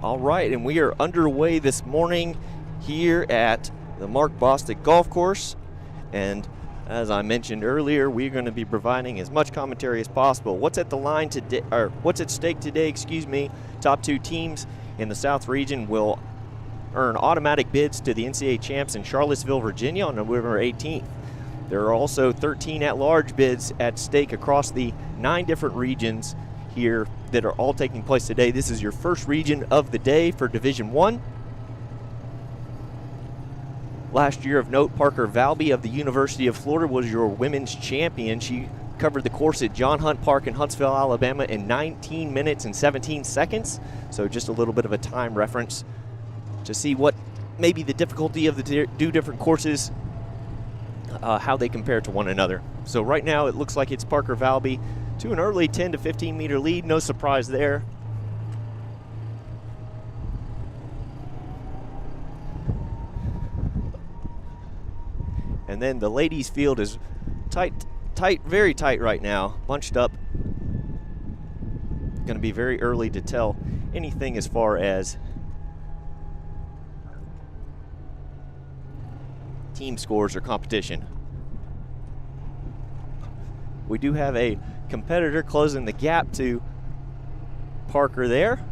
All right, and we are underway this morning here at the Mark Bostic Golf Course. And as I mentioned earlier, we're going to be providing as much commentary as possible. What's at the line today, or what's at stake today, excuse me. Top two teams in the South region will earn automatic bids to the NCAA champs in Charlottesville, Virginia on November 18th. There are also 13 at-large bids at stake across the 9 different regions here that are all taking place today. This is your first region of the day for Division I. Last year of note, Parker Valby of the University of Florida was your women's champion. She covered the course at John Hunt Park in Huntsville, Alabama in 19 minutes and 17 seconds. So just a little bit of a time reference to see what maybe the difficulty of the two different courses, how they compare to one another. So right now it looks like it's Parker Valby to an early 10 to 15 meter lead. No surprise there. And then the ladies field is tight, very tight right now, bunched up. Going to be very early to tell anything as far as team scores or competition. We do have a competitor closing the gap to Parker there.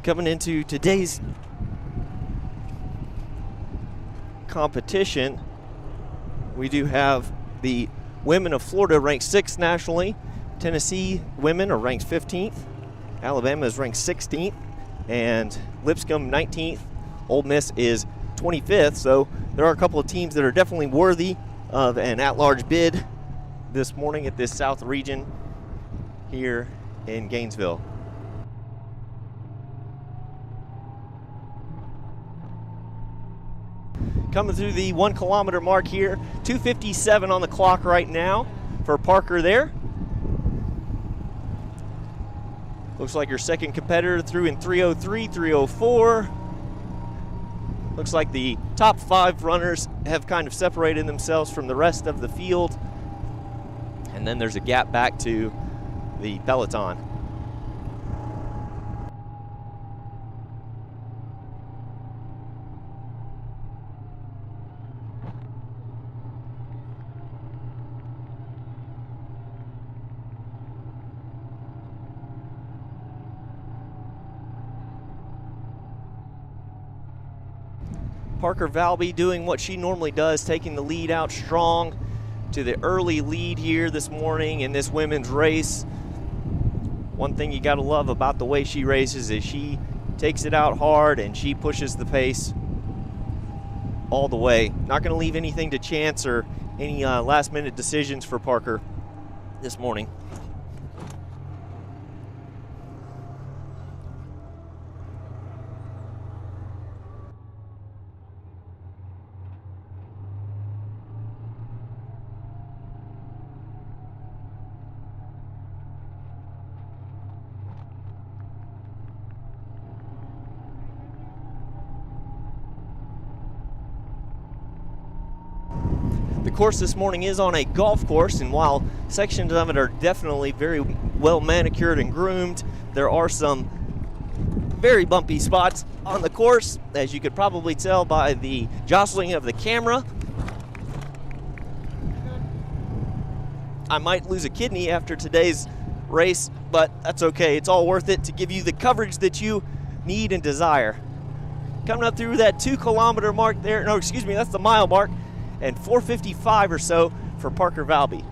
Coming into today's competition, we do have the women of Florida ranked 6th nationally. Tennessee women are ranked 15th. Alabama is ranked 16th. And Lipscomb 19th. Ole Miss is 25th. So there are a couple of teams that are definitely worthy of an at-large bid this morning at this South region here in Gainesville. Coming through the 1 kilometer mark here, 2:57 on the clock right now for Parker there. Looks like your second competitor threw in 3:03, 3:04. Looks like the top 5 runners have kind of separated themselves from the rest of the field. And then there's a gap back to the peloton. Parker Valby doing what she normally does, taking the lead out strong to the early lead here this morning in this women's race. One thing you gotta love about the way she races is she takes it out hard and she pushes the pace all the way. Not gonna leave anything to chance or any last minute decisions for Parker this morning. The course this morning is on a golf course, and while sections of it are definitely very well manicured and groomed, there are some very bumpy spots on the course, as you could probably tell by the jostling of the camera. I might lose a kidney after today's race, but that's okay. It's all worth it to give you the coverage that you need and desire. Coming up through that 2 kilometer mark there, no, excuse me, that's the mile mark, and 4:55 or so for Parker Valby.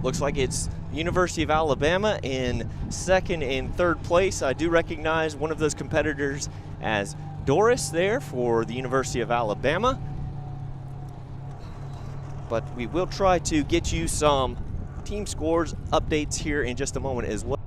Looks like it's University of Alabama in second and third place. I do recognize one of those competitors as Doris there for the University of Alabama. But we will try to get you some team scores updates here in just a moment as well.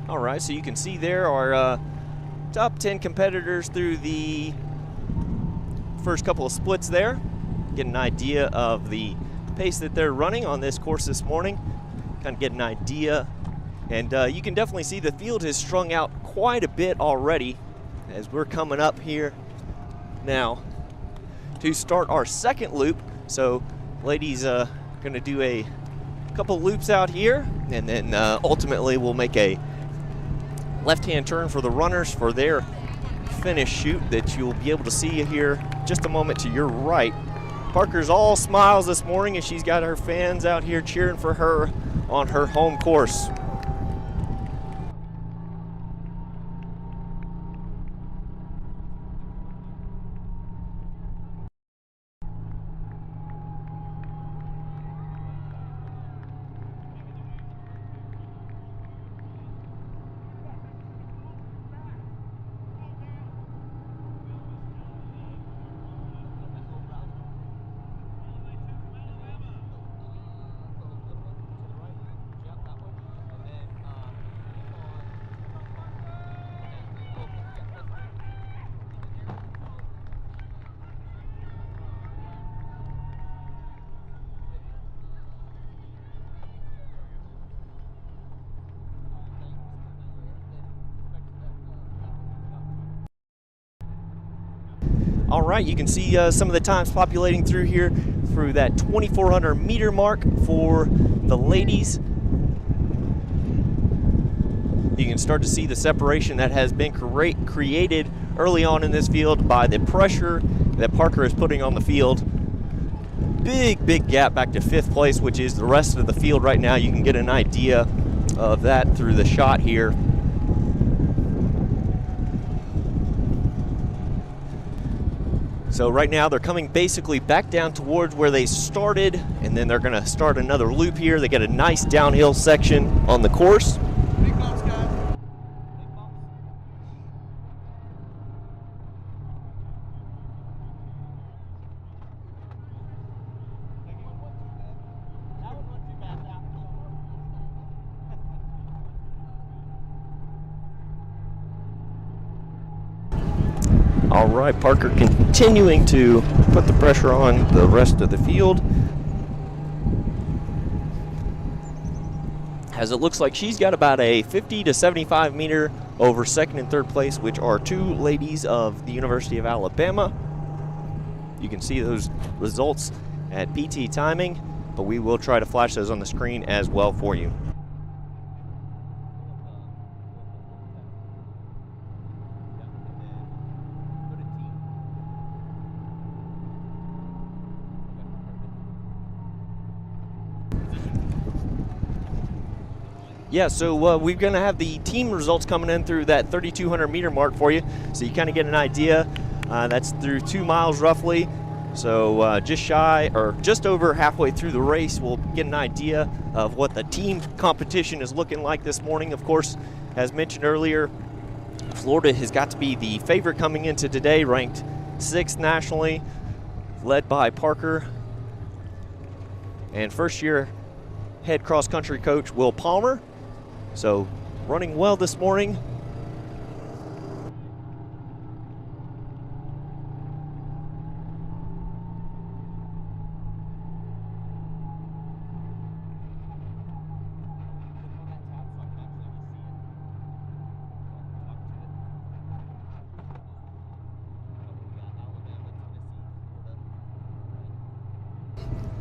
All right, so you can see there our top 10 competitors through the first couple of splits there. Get an idea of the pace that they're running on this course this morning. Kind of get an idea. And you can definitely see the field has strung out quite a bit already as we're coming up here now to start our second loop. So ladies going to do a couple loops out here, and then ultimately we'll make a left-hand turn for the runners for their finish chute that you'll be able to see here just a moment to your right. Parker's all smiles this morning as she's got her fans out here cheering for her on her home course. All right, you can see some of the times populating through here through that 2,400 meter mark for the ladies. You can start to see the separation that has been created early on in this field by the pressure that Parker is putting on the field. Big gap back to 5th place, which is the rest of the field right now. You can get an idea of that through the shot here. So right now they're coming basically back down towards where they started, and then they're gonna start another loop here. They get a nice downhill section on the course. Big bumps, guys. Big bumps. That one wasn't too bad. That one. All right, Parker continuing to put the pressure on the rest of the field, as it looks like she's got about a 50 to 75 meter over second and third place, which are 2 ladies of the University of Alabama. You can see those results at PT timing, but we will try to flash those on the screen as well for you. Yeah, so we're going to have the team results coming in through that 3,200 meter mark for you, so you kind of get an idea. That's through 2 miles roughly, so just shy or just over halfway through the race, we'll get an idea of what the team competition is looking like this morning. Of course, as mentioned earlier, Florida has got to be the favorite coming into today, ranked 6th nationally, led by Parker and first-year head cross-country coach Will Palmer. So running well this morning.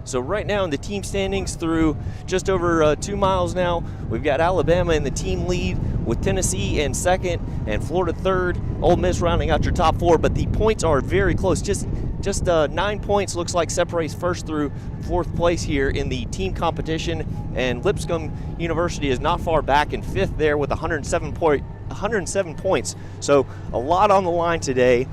So right now in the team standings through just over 2 miles now, we've got Alabama in the team lead with Tennessee in second and Florida third. Ole Miss rounding out your top 4, but the points are very close. Just 9 points looks like separates first through 4th place here in the team competition, and Lipscomb University is not far back in 5th there with 107 points. So a lot on the line today,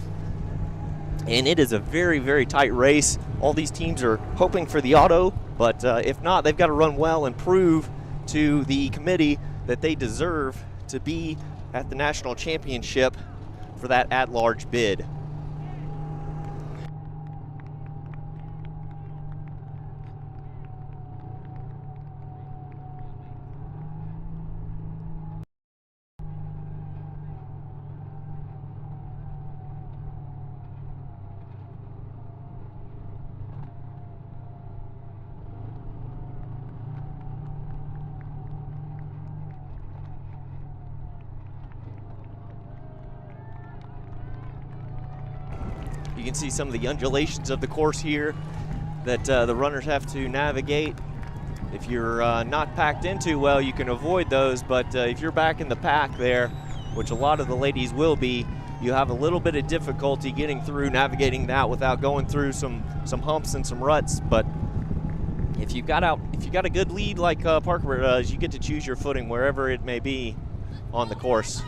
and it is a very, very tight race. All these teams are hoping for the auto, but if not, they've got to run well and prove to the committee that they deserve to be at the national championship for that at-large bid. You can see some of the undulations of the course here that the runners have to navigate. If you're not packed in too well, you can avoid those, but if you're back in the pack there, which a lot of the ladies will be, you have a little bit of difficulty getting through, navigating that without going through some humps and some ruts. But if you got a good lead like Parker does, you get to choose your footing wherever it may be on the course.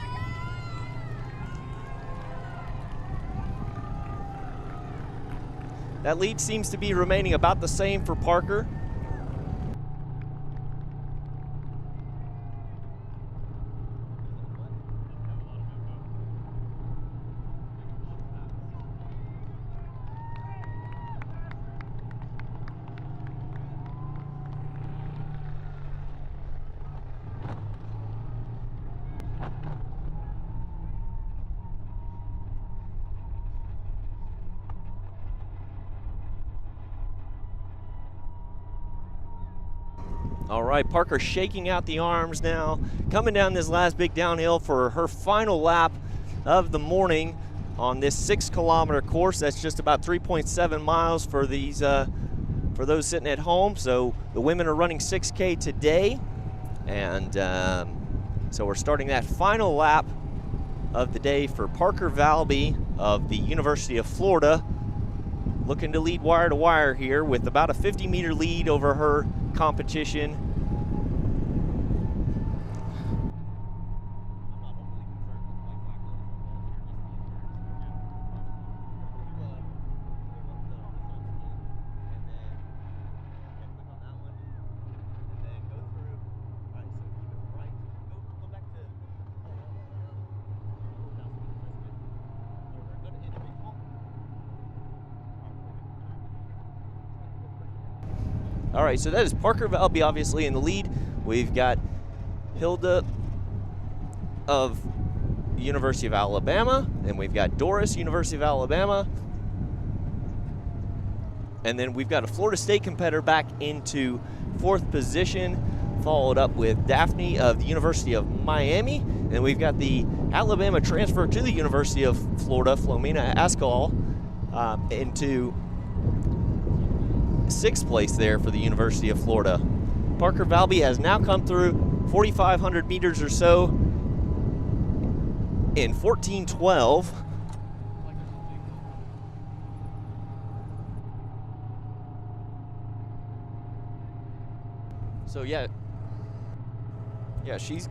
That lead seems to be remaining about the same for Parker. All right, Parker shaking out the arms now, coming down this last big downhill for her final lap of the morning on this 6-kilometer course. That's just about 3.7 miles for these for those sitting at home. So the women are running 6K today, and so we're starting that final lap of the day for Parker Valby of the University of Florida, looking to lead wire to wire here with about a 50-meter lead over her competition. All right, so that is Parker Valby obviously in the lead. We've got Hilda of University of Alabama, and we've got Doris, University of Alabama. And then we've got a Florida State competitor back into 4th position, followed up with Daphne of the University of Miami. And we've got the Alabama transfer to the University of Florida, Flomena Ascol, into 6th place there for the University of Florida. Parker Valby has now come through 4,500 meters or so in 14:12. So yeah, she's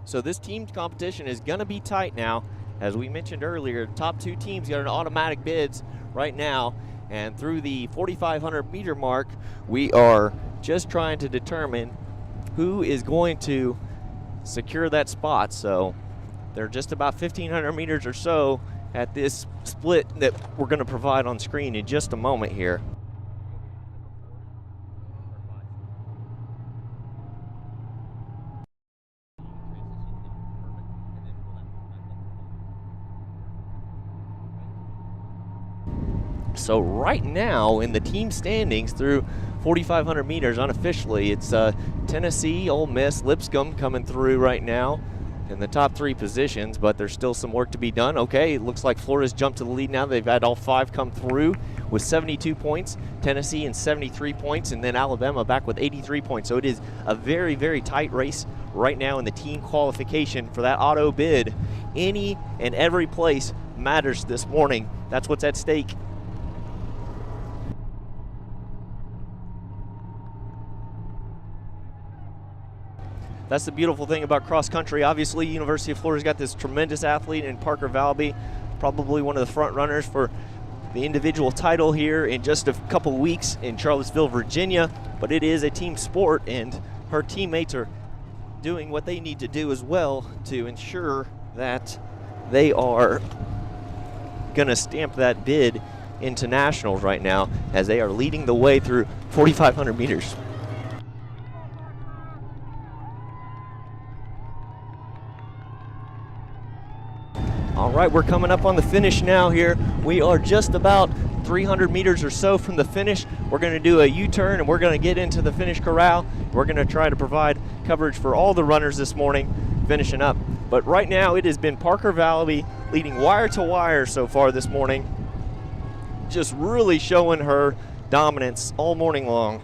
So this team competition is going to be tight now. As we mentioned earlier, top 2 teams got an automatic bids right now. And through the 4,500 meter mark, we are just trying to determine who is going to secure that spot. So they're just about 1,500 meters or so at this split that we're going to provide on screen in just a moment here. So right now in the team standings through 4,500 meters unofficially, it's Tennessee, Ole Miss, Lipscomb coming through right now in the top 3 positions, but there's still some work to be done. Okay, it looks like Florida's jumped to the lead now. They've had all 5 come through with 72 points, Tennessee and 73 points, and then Alabama back with 83 points. So it is a very, very tight race right now in the team qualification for that auto bid. Any and every place matters this morning. That's what's at stake. That's the beautiful thing about cross country. Obviously, University of Florida's got this tremendous athlete in Parker Valby, probably one of the front runners for the individual title here in just a couple weeks in Charlottesville, Virginia. But it is a team sport, and her teammates are doing what they need to do as well to ensure that they are going to stamp that bid into nationals right now, as they are leading the way through 4,500 meters. All right, we're coming up on the finish now here. We are just about 300 meters or so from the finish. We're going to do a U-turn and we're going to get into the finish corral. We're going to try to provide coverage for all the runners this morning finishing up. But right now it has been Parker Valby leading wire to wire so far this morning. Just really showing her dominance all morning long.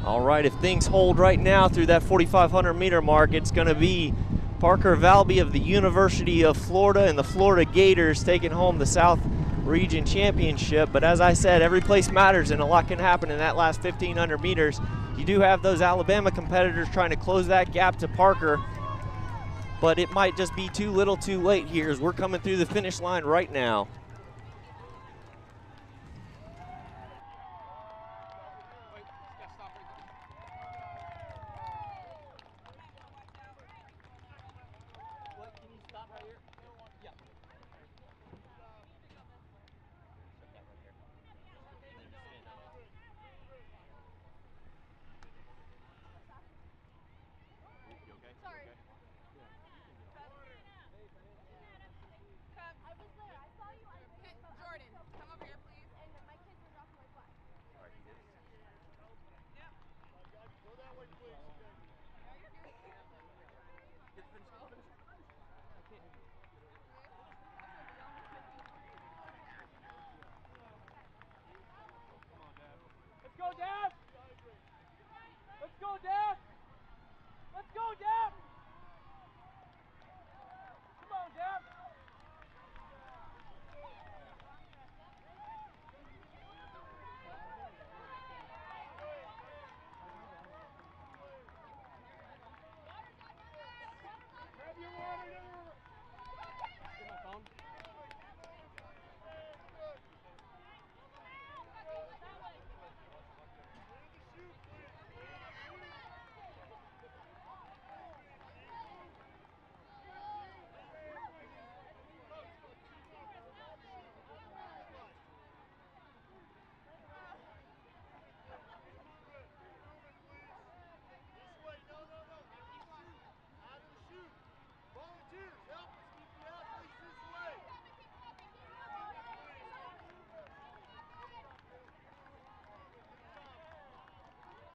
All right, if things hold right now through that 4,500 meter mark, it's going to be Parker Valby of the University of Florida and the Florida Gators taking home the South Region Championship. But as I said, every place matters and a lot can happen in that last 1,500 meters. You do have those Alabama competitors trying to close that gap to Parker, but it might just be too little too late here as we're coming through the finish line right now. Let's go, Dad! Let's go, Dad!